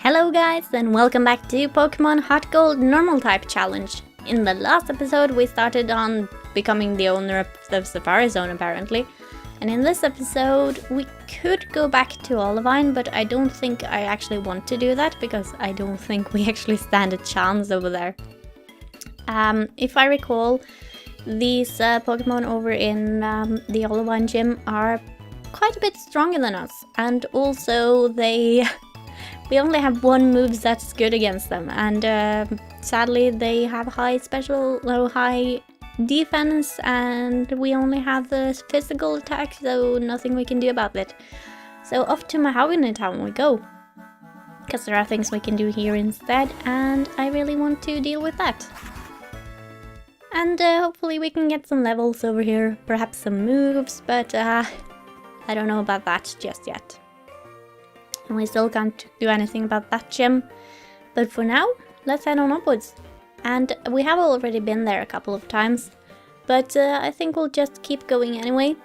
Hello guys and welcome back to Pokemon Hot Gold Normal Type Challenge. In the last episode we started on becoming the owner of the Safari Zone apparently. And in this episode we could go back to Olivine, but I don't think I actually want to do that because I don't think we actually stand a chance over there. If I recall, these Pokemon over in the Olivine gym are quite a bit stronger than us, and also we only have one move that's good against them, and sadly they have high defense, and we only have the physical attack, so nothing we can do about it. So off to Mahogany Town we go, because there are things we can do here instead, and I really want to deal with that. And hopefully we can get some levels over here, perhaps some moves, but I don't know about that just yet. And we still can't do anything about that gym. But for now, let's head on upwards. And we have already been there a couple of times, but I think we'll just keep going anyway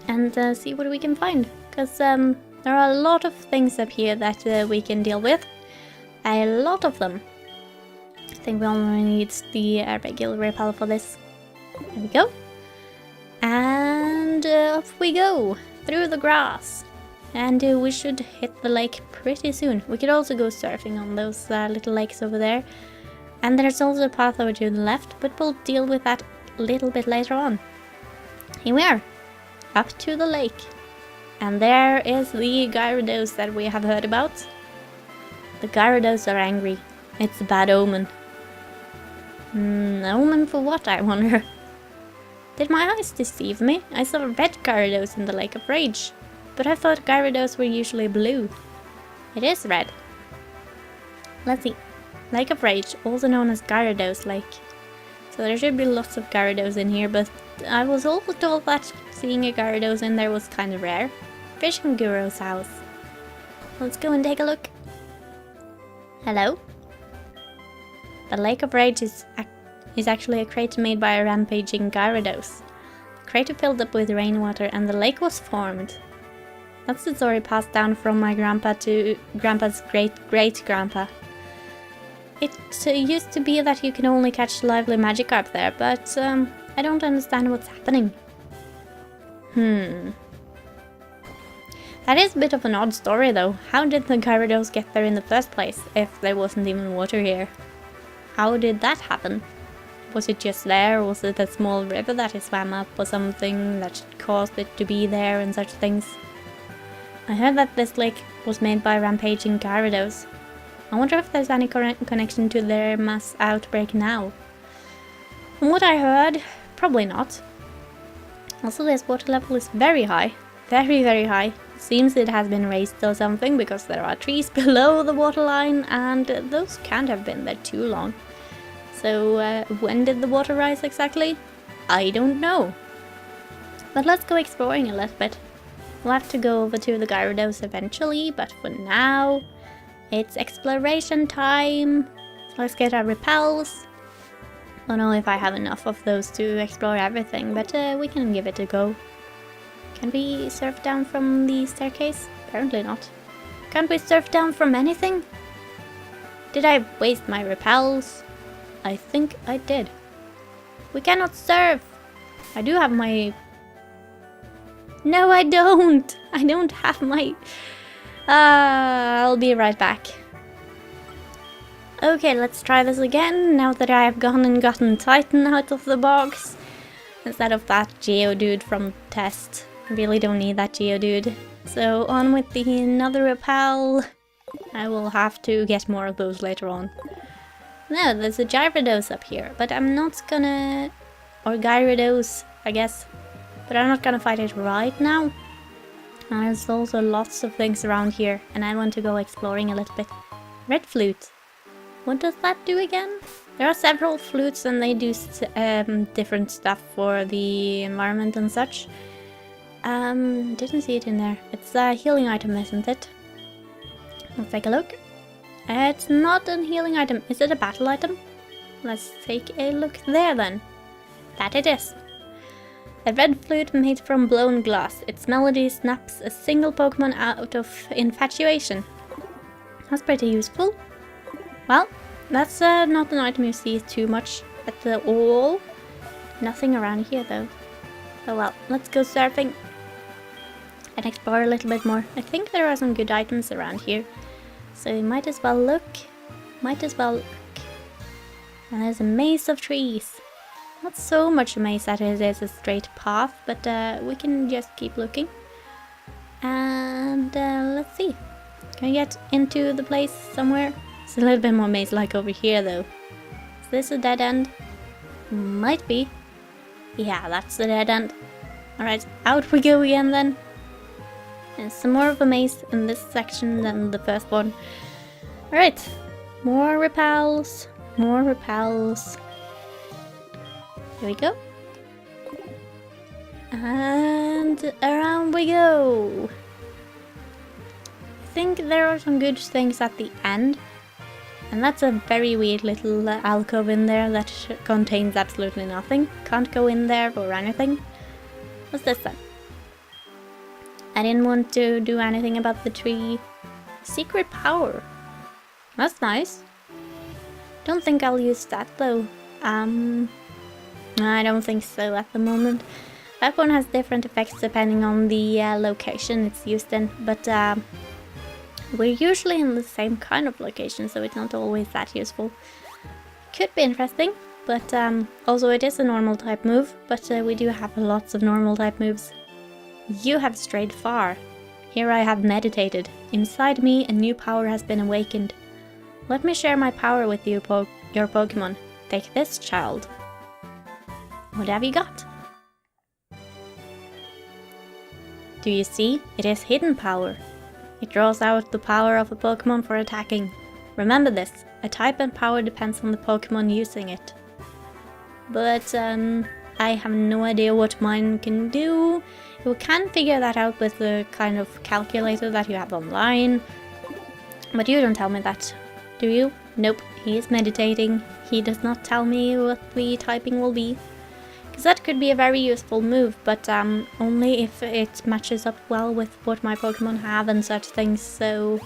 and see what we can find. Because there are a lot of things up here that we can deal with. A lot of them. I think we only need the regular repel for this. There we go. And off we go through the grass. And we should hit the lake pretty soon. We could also go surfing on those little lakes over there. And there's also a path over to the left, but we'll deal with that a little bit later on. Here we are, up to the lake. And there is the Gyarados that we have heard about. The Gyarados are angry. It's a bad omen. Omen for what, I wonder? Did my eyes deceive me? I saw red Gyarados in the Lake of Rage. But I thought Gyarados were usually blue. It is red. Let's see. Lake of Rage, also known as Gyarados Lake. So there should be lots of Gyarados in here, but I was also told that seeing a Gyarados in there was kind of rare. Fishing Guru's house. Let's go and take a look. Hello? The Lake of Rage is actually a crater made by a rampaging Gyarados. The crater filled up with rainwater and the lake was formed. That's the story passed down from my grandpa to grandpa's great-great-grandpa. It used to be that you can only catch lively Magikarp there, but I don't understand what's happening. That is a bit of an odd story though. How did the Gyarados get there in the first place, if there wasn't even water here? How did that happen? Was it just there, or was it a small river that it swam up, or something that caused it to be there and such things? I heard that this lake was made by rampaging Gyarados. I wonder if there's any connection to their mass outbreak now. From what I heard, probably not. Also, this water level is very high. Very, very high. It seems it has been raised or something, because there are trees below the waterline, and those can't have been there too long. So, when did the water rise exactly? I don't know. But let's go exploring a little bit. We'll have to go over to the Gyarados eventually, but for now, it's exploration time. Let's get our repels. I don't know if I have enough of those to explore everything, but we can give it a go. Can we surf down from the staircase? Apparently not. Can't we surf down from anything? Did I waste my repels? I think I did. We cannot surf! I do have my... No, I don't! I don't have my... I'll be right back. Okay, let's try this again, now that I have gone and gotten Titan out of the box. Instead of that Geodude from test. I really don't need that Geodude. So on with another repel. I will have to get more of those later on. No, there's a Gyarados up here, but I'm not gonna... Or Gyarados, I guess. But I'm not gonna fight it right now. And there's also lots of things around here, and I want to go exploring a little bit. Red Flute. What does that do again? There are several flutes and they do different stuff for the environment and such. Didn't see it in there. It's a healing item, isn't it? Let's take a look. It's not a healing item. Is it a battle item? Let's take a look there then. That it is. A red flute made from blown glass. Its melody snaps a single Pokemon out of infatuation. That's pretty useful. Well, that's not an item you see too much at the all. Nothing around here though. Oh well, let's go surfing and explore a little bit more. I think there are some good items around here, so we might as well look. Might as well look. And there's a maze of trees. Not so much a maze that it is a straight path, but we can just keep looking. And let's see. Can I get into the place somewhere? It's a little bit more maze-like over here though. Is this a dead end? Might be. Yeah, that's the dead end. Alright, out we go again then. And some more of a maze in this section than the first one. Alright, more repels. More repels. Here we go. And around we go. I think there are some good things at the end. And that's a very weird little alcove in there that contains absolutely nothing. Can't go in there or anything. What's this then? I didn't want to do anything about the tree. Secret power. That's nice. Don't think I'll use that though. I don't think so at the moment. That one has different effects depending on the location it's used in, but we're usually in the same kind of location, so it's not always that useful. Could be interesting, but also it is a normal type move, but we do have lots of normal type moves. You have strayed far. Here I have meditated. Inside me a new power has been awakened. Let me share my power with you, your Pokémon. Take this, child. What have you got? Do you see? It is hidden power. It draws out the power of a Pokémon for attacking. Remember this, a type and power depends on the Pokémon using it. But I have no idea what mine can do. You can figure that out with the kind of calculator that you have online. But you don't tell me that, do you? Nope, he is meditating. He does not tell me what the typing will be. Because that could be a very useful move, but only if it matches up well with what my Pokemon have and such things, so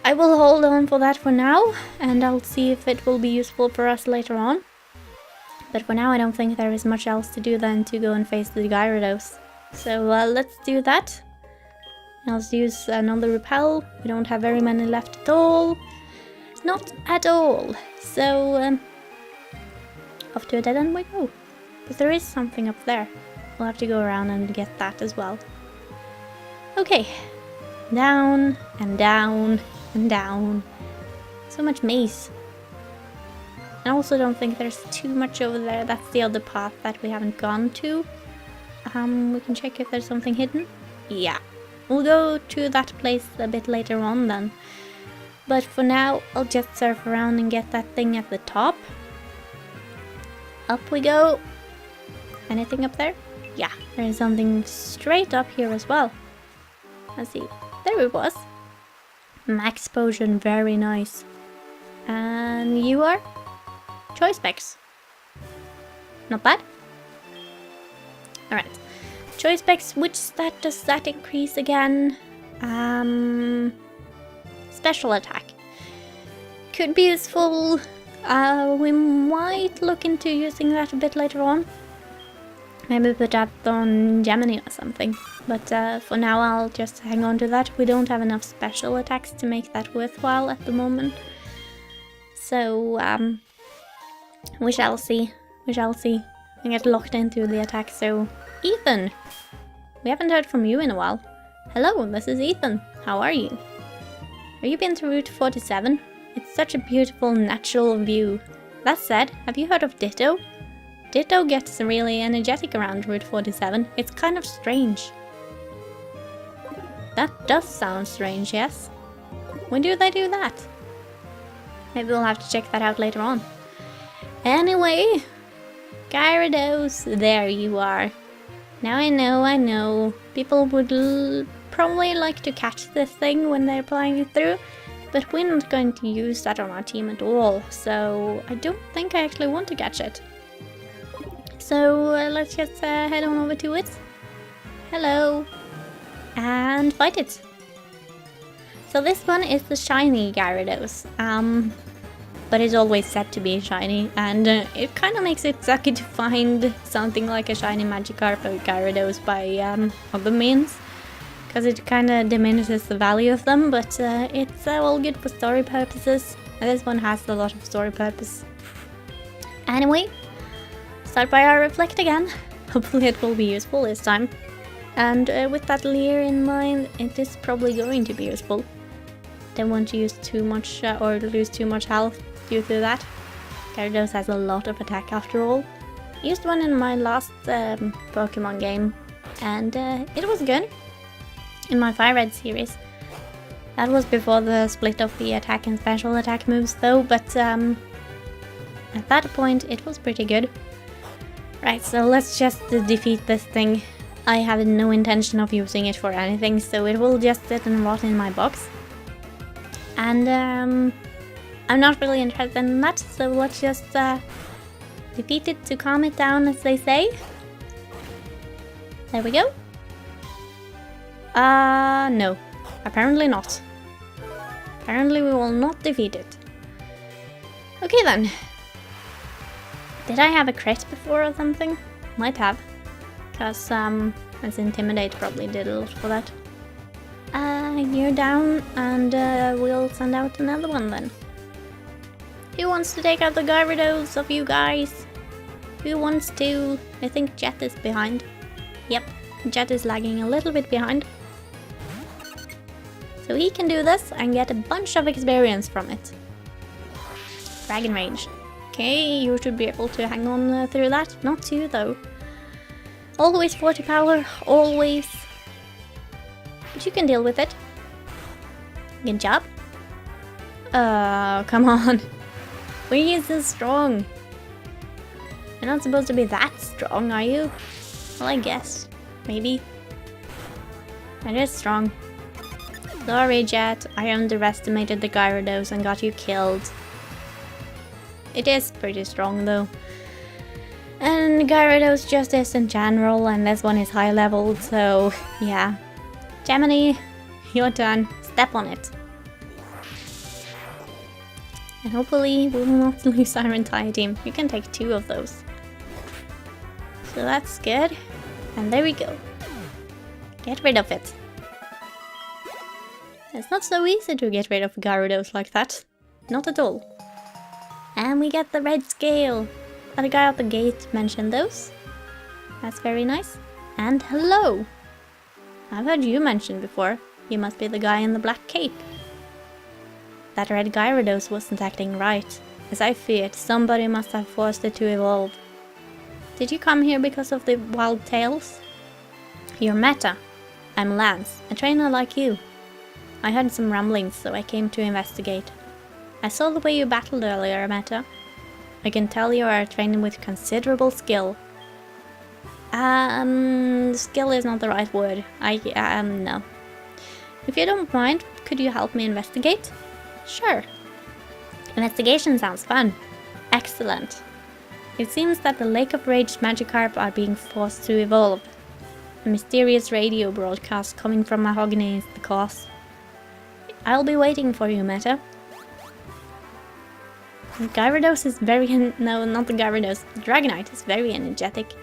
I will hold on for that for now, and I'll see if it will be useful for us later on. But for now I don't think there is much else to do than to go and face the Gyarados. So let's do that. I'll use another repel. We don't have very many left at all. Not at all. So off to a dead end we go. But there is something up there. We'll have to go around and get that as well. Okay. Down and down and down. So much maze. I also don't think there's too much over there. That's the other path that we haven't gone to. We can check if there's something hidden. Yeah. We'll go to that place a bit later on then. But for now, I'll just surf around and get that thing at the top. Up we go. Anything up there? Yeah, there is something straight up here as well. Let's see. There it was. Max potion, very nice. And you are? Choice specs. Not bad. Alright. Choice specs, which stat does that increase again? Special attack. Could be useful. We might look into using that a bit later on. Maybe put that on Gemini or something. But for now I'll just hang on to that. We don't have enough special attacks to make that worthwhile at the moment. So, we shall see. We shall see. I get locked into the attack, so... Ethan! We haven't heard from you in a while. Hello, this is Ethan. How are you? Have you been to Route 47? It's such a beautiful, natural view. That said, have you heard of Ditto? Ditto gets really energetic around Route 47. It's kind of strange. That does sound strange, yes? When do they do that? Maybe we'll have to check that out later on. Anyway, Gyarados, there you are. Now I know, people would probably like to catch this thing when they're playing it through, but we're not going to use that on our team at all, so I don't think I actually want to catch it. So let's just head on over to it. Hello. And fight it. So this one is the shiny Gyarados. But it's always said to be shiny, and it kind of makes it sucky to find something like a shiny Magikarp or Gyarados by other means, because it kind of diminishes the value of them, but it's all good for story purposes, and this one has a lot of story purpose. Anyway, start by our reflect again. Hopefully it will be useful this time, and with that Leer in mind, it is probably going to be useful. Don't want to use too much or lose too much health due to that. Gyarados has a lot of attack after all. Used one in my last Pokemon game, and it was good. In my Fire Red series. That was before the split of the attack and special attack moves though, but at that point it was pretty good. Right, so let's just defeat this thing. I have no intention of using it for anything, so it will just sit and rot in my box. And I'm not really interested in that, so let's just defeat it to calm it down, as they say. There we go. No. Apparently not. Apparently we will not defeat it. Okay then. Did I have a crit before or something? Might have. Because, as Intimidate probably did a lot for that. You're down, and we'll send out another one then. Who wants to take out the Gyarados of you guys? Who wants to? I think Jet is behind. Yep, Jet is lagging a little bit behind. So he can do this and get a bunch of experience from it. Dragon Rage. Okay, you should be able to hang on through that. Not too though. Always 40 power, always. But you can deal with it. Good job. Come on. Why are you so strong? You're not supposed to be that strong, are you? Well, I guess. Maybe. It is strong. Sorry, Jet. I underestimated the Gyarados and got you killed. It is pretty strong, though. And Gyarados just is in general, and this one is high leveled, so yeah. Gemini, your turn. Step on it. And hopefully we will not lose our entire team. You can take 2 of those. So that's good. And there we go. Get rid of it. It's not so easy to get rid of Gyarados like that. Not at all. And we get the red scale. The guy at the gate mentioned those. That's very nice. And hello! I've heard you mentioned before. You must be the guy in the black cape. That red Gyarados wasn't acting right. As I feared, somebody must have forced it to evolve. Did you come here because of the wild tales? You're Meta. I'm Lance, a trainer like you. I heard some rumblings, so I came to investigate. I saw the way you battled earlier, Meta. I can tell you are training with considerable skill. Skill is not the right word. No. If you don't mind, could you help me investigate? Sure. Investigation sounds fun. Excellent. It seems that the Lake of Rage Magikarp are being forced to evolve. A mysterious radio broadcast coming from Mahogany is the cause. I'll be waiting for you, Meta. Gyarados is very... No, not the Gyarados. The Dragonite is very energetic.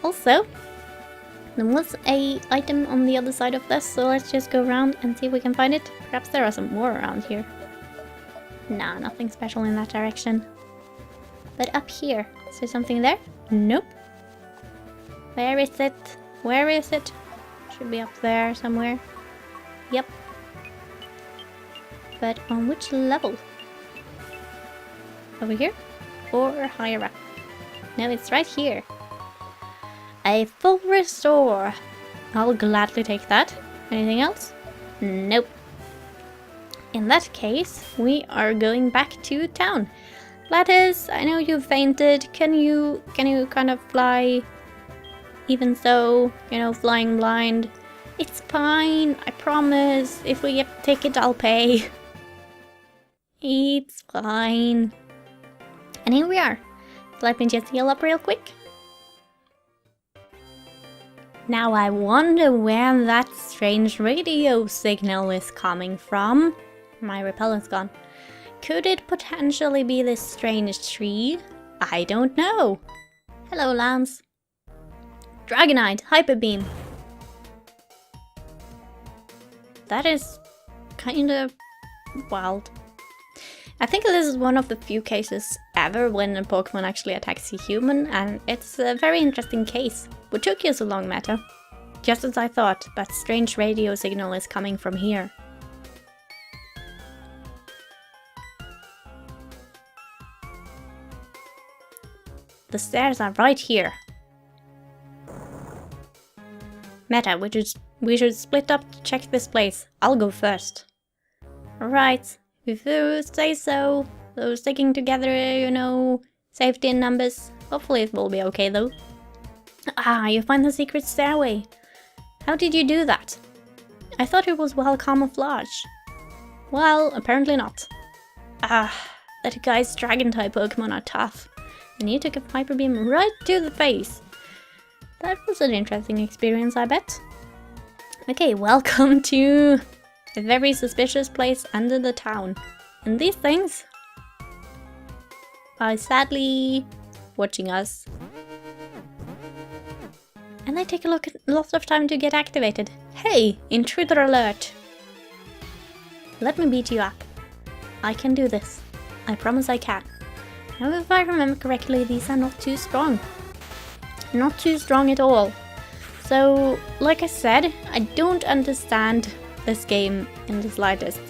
Also, there was a item on the other side of this, so let's just go around and see if we can find it. Perhaps there are some more around here. Nah, nothing special in that direction. But up here, is there something there? Nope. Where is it? Where is it? Should be up there somewhere. Yep. But on which level? Over here? Or higher up? No, it's right here. A full restore. I'll gladly take that. Anything else? Nope. In that case, we are going back to town. Lattice, I know you fainted. Can you kind of fly? Even so, you know, flying blind. It's fine, I promise. If we get a ticket, I'll pay. It's fine. And here we are. So let me just heal up real quick. Now I wonder where that strange radio signal is coming from. My repellent's gone. Could it potentially be this strange tree? I don't know. Hello, Lance. Dragonite, Hyper Beam. That is kind of wild. I think this is one of the few cases ever when a Pokemon actually attacks a human, and it's a very interesting case. What took you so long, Meta? Just as I thought, that strange radio signal is coming from here. The stairs are right here. Meta, we should split up to check this place. I'll go first. Alright, if you say so. So sticking together, you know, safety in numbers. Hopefully it will be okay though. Ah, you find the secret stairway. How did you do that? I thought it was well camouflaged. Well, apparently not. Ah, that guy's dragon-type Pokemon are tough. And you took a Hyper Beam right to the face. That was an interesting experience, I bet. Okay, welcome to a very suspicious place under the town. And these things are sadly watching us. And they take a lot of time to get activated. Hey, intruder alert! Let me beat you up. I can do this. I promise I can. Now if I remember correctly, these are not too strong. Not too strong at all. So, like I said, I don't understand this game in the slightest.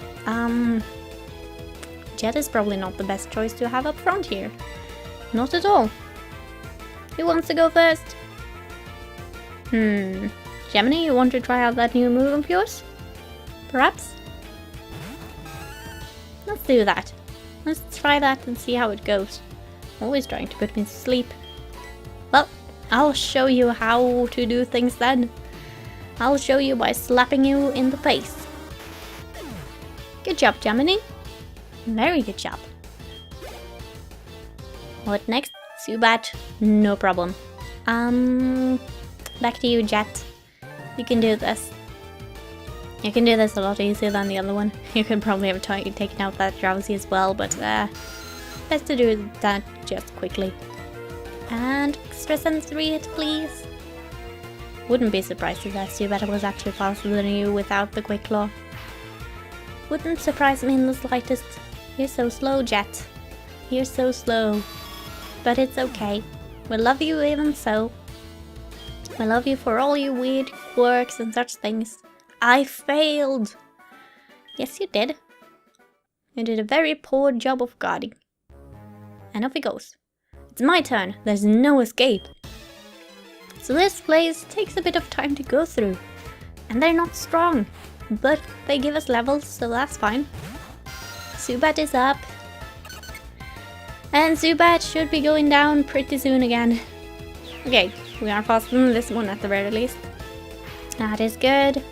Jet is probably not the best choice to have up front here. Not at all. Who wants to go first? Gemini, you want to try out that new move of yours? Perhaps? Let's do that. Let's try that and see how it goes. Always trying to put me to sleep. Well, I'll show you how to do things then. I'll show you by slapping you in the face. Good job, Gemini. Very good job. What next? Zubat? No problem. Back to you, Jet. You can do this. You can do this a lot easier than the other one. You can probably have taken out that Drowsy as well, but best to do that just quickly. And extra sensory hit, please. Wouldn't be surprised if that Zubat was actually faster than you without the Quick Claw. Wouldn't surprise me in the slightest. You're so slow, Jet. You're so slow. But it's okay. We love you even so. We love you for all your weird quirks and such things. I failed! Yes, you did. You did a very poor job of guarding. And off he goes. It's my turn. There's no escape. So this place takes a bit of time to go through. And they're not strong. But they give us levels, so that's fine. Zubat is up. And Zubat should be going down pretty soon again. Okay, we are faster than this one at the very least. That is good.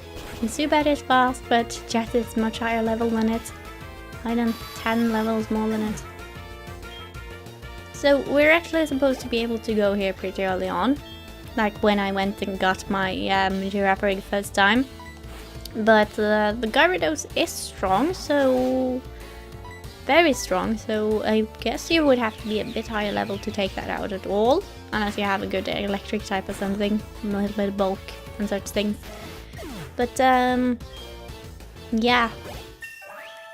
Zubat is fast, but Jet is much higher level than it. I done 10 levels more than it. So we're actually supposed to be able to go here pretty early on. Like when I went and got my Giraffe rig first time. But the Gyarados is strong, so... very strong, so I guess you would have to be a bit higher level to take that out at all. Unless you have a good electric type or something. A little bit of bulk and such things. But, yeah.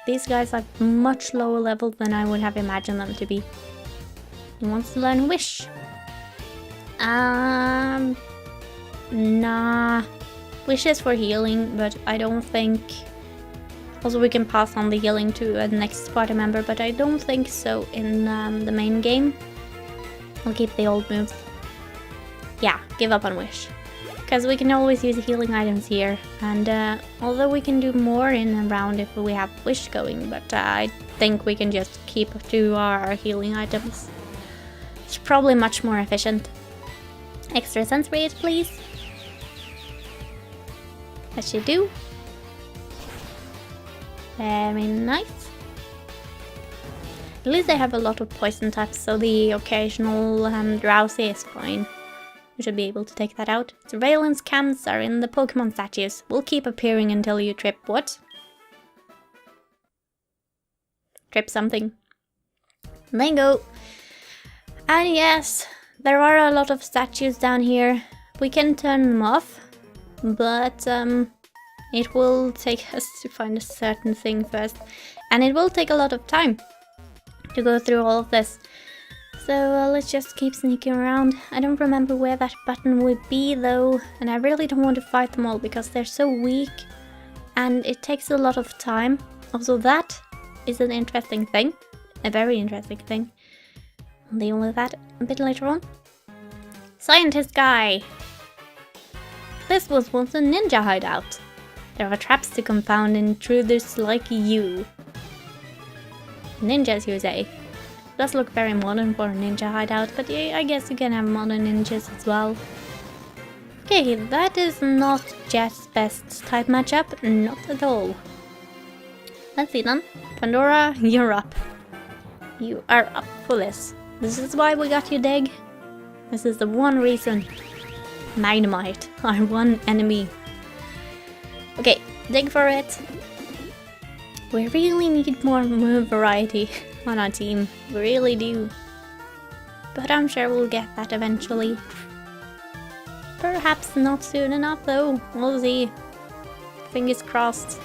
These guys are much lower level than I would have imagined them to be. He wants to learn Wish. Nah. Wish is for healing, but I don't think... Also, we can pass on the healing to a next party member, but I don't think so in the main game. I'll keep the old moves. Yeah, give up on Wish. Because we can always use healing items here, and although we can do more in a round if we have Wish going, but I think we can just keep to our healing items. It's probably much more efficient. Extra sense rate, please. That should do. Very nice. At least they have a lot of poison types, so the occasional Drowsy is fine. You should be able to take that out. Surveillance cams are in the Pokemon statues. Will keep appearing until you trip what? Trip something. Bingo! And yes, there are a lot of statues down here. We can turn them off, but it will take us to find a certain thing first. And it will take a lot of time to go through all of this. So let's just keep sneaking around. I don't remember where that button would be though, and I really don't want to fight them all because they're so weak and it takes a lot of time. Also, that is an interesting thing, a very interesting thing. I'll deal with that a bit later on. Scientist guy! This was once a ninja hideout. There are traps to confound intruders like you. Ninjas, you say? Does look very modern for a ninja hideout, but yeah, I guess you can have modern ninjas as well. Okay, that is not Jet's best type matchup, not at all. Let's see then. Pandora, you're up. You are up for this. This is why we got you, Dig. This is the one reason. Magnemite, our one enemy. Okay, dig for it. We really need more move variety on our team. We really do. But I'm sure we'll get that eventually. Perhaps not soon enough though. We'll see. Fingers crossed.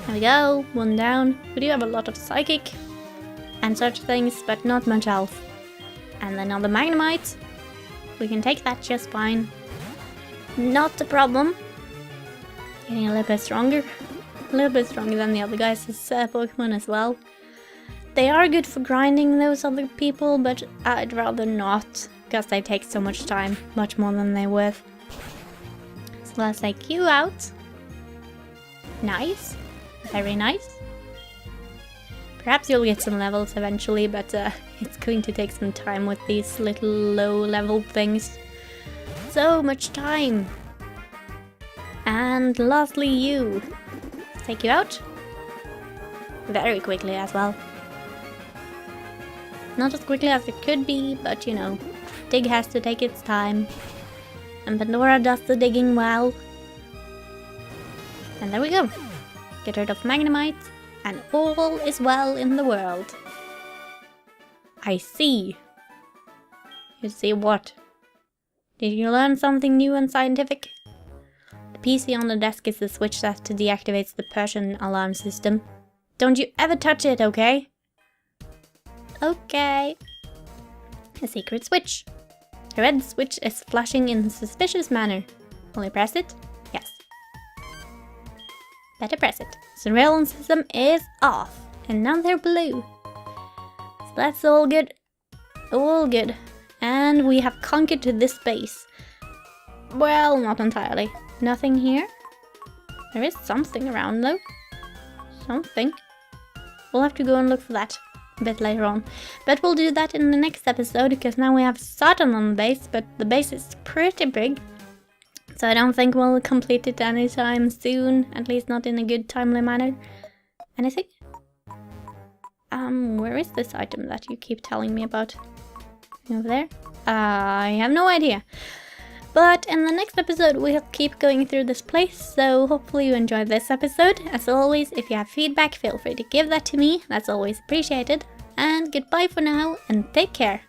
There we go. One down. We do have a lot of psychic and such things, but not much else. And then on the Magnemite, we can take that just fine. Not a problem. Getting a little bit stronger. A little bit stronger than the other guys' Pokemon as well. They are good for grinding those other people, but I'd rather not, because they take so much time, much more than they're worth. So let's take you out. Nice. Very nice. Perhaps you'll get some levels eventually, but it's going to take some time with these little low-level things. So much time. And lastly, you. Take you out. Very quickly as well. Not as quickly as it could be, but you know, dig has to take its time. And Pandora does the digging well. And there we go. Get rid of Magnemite, and all is well in the world. I see. You see what? Did you learn something new and scientific? The PC on the desk is the switch that deactivates the Persian alarm system. Don't you ever touch it, okay? Okay. A secret switch. The red switch is flashing in a suspicious manner. Will you press it? Yes. Better press it. Surveillance system is off. And now they're blue. So that's all good. All good. And we have conquered this base. Well, not entirely. Nothing here. There is something around though. Something. We'll have to go and look for that a bit later on. But we'll do that in the next episode, because now we have Saturn on the base, but the base is pretty big. So I don't think we'll complete it anytime soon, at least not in a good timely manner. Anything? Where is this item that you keep telling me about? Over there? I have no idea. But in the next episode we'll keep going through this place, so hopefully you enjoyed this episode. As always, if you have feedback, feel free to give that to me, that's always appreciated. And goodbye for now, and take care!